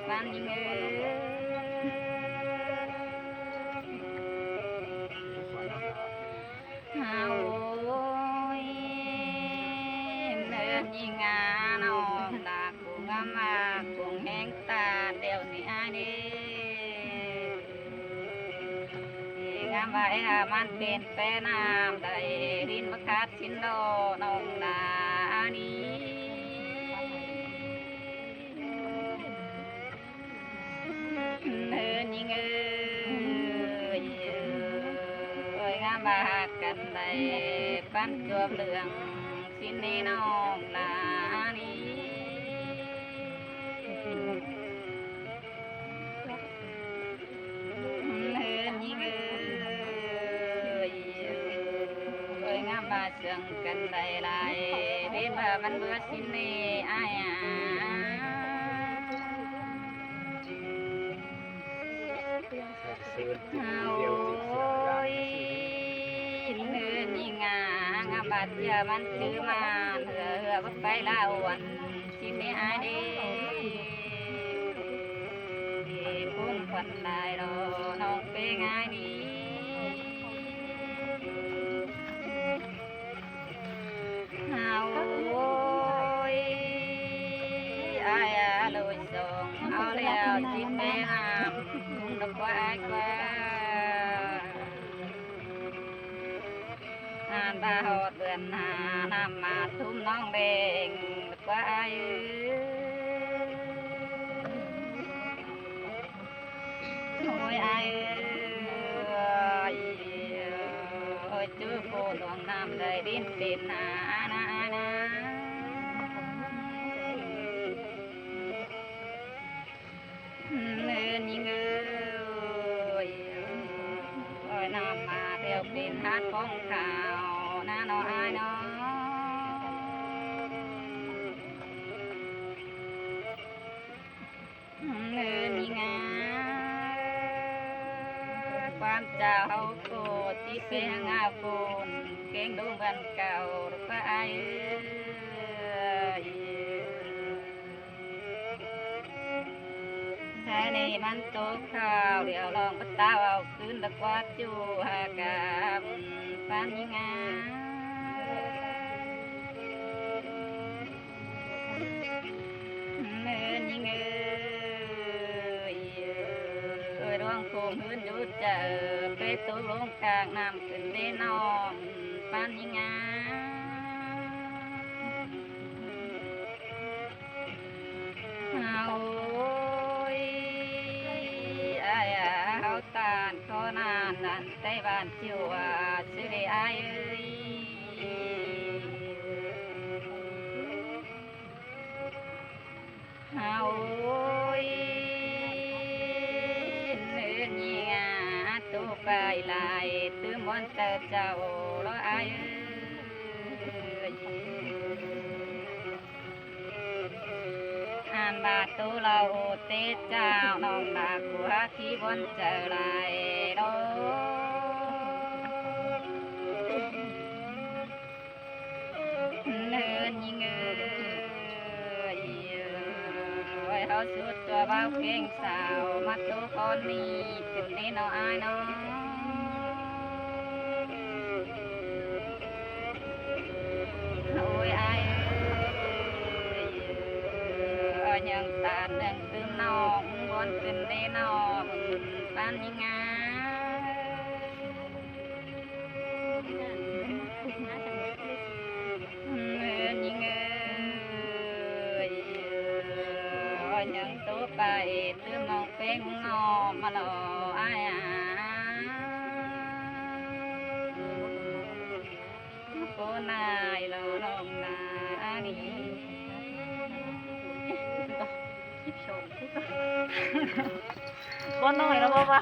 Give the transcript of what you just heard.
บ้านยิงฮาโอยเนินยิงน้องดากุงมากุงแห้งตาเดี๋ยวนี้งามใบมันเป็นแป้น้ำได้ดินมะขาดสินโดน้องดานี้เนินยิงงามบากันได้ปั้นจวบเหลืองสินนี้น้องดานี้เนินยิงงามบาเสื่องกันได้หลายเดินว่ามันเบื่อสินนี้อ้ายโอ้ยเนินยิงงามบาเจอมันจื้อมาเหือบักไปลาวันสินนี้อ้ายเด้พุ่นควันได้ดอน้องเป็นไงดีโอ้ยอายลอยส่งเอาแล้วจิตแม่งามทุ่งดอกไม้กว่าตาหอดเดือนหาน้ำมาทุ่มน้องเด้งดอกไม้โอ้ยอายโอ้ยจื้อโพดวงน้ำได้ดินเป็นนาเนินยิงโอ้ยน้ำมาเที่ยวเป็นฮาดของข่าวน้าน้อยอายน้เนินยิงความเจ้าโกที่เสียงอาบุญเก่งดูกันเก่าก็อายแค่นี้มันตกข่าวเดี๋ยวลองก็ตาเอาคืนตะกวาดจูหากับปันยิงเนินยิงร้องโคมหืนอยู่เจอไปตัวลงกลางน้ำขึ้นได้นอนปันยิงโอ้ยเอาตาลขอนานนั่นใต้บ้านจิ๋วสิได้อายโอ้ยเนื้อเนียตัวไปลายตื้อมอนเตอเจ้าละอายบาตูเราเตเจ้าน้องดากัวที่บนเจอลายโดเนินยิงเขาสุดตัวเบาเก่งสาวมาตัวคนนี้ขึ้นนี่น้องอายน้องโอ้ยอายยังตาหนึ่งตื่นน้องบนขึ้นได้น้องบ้านยิงยิงยังตัวไปตื่นน้องเป็นงอมาหล่ออายโกนายเราลงนานี่บ่น้อยแล้วบ่เบา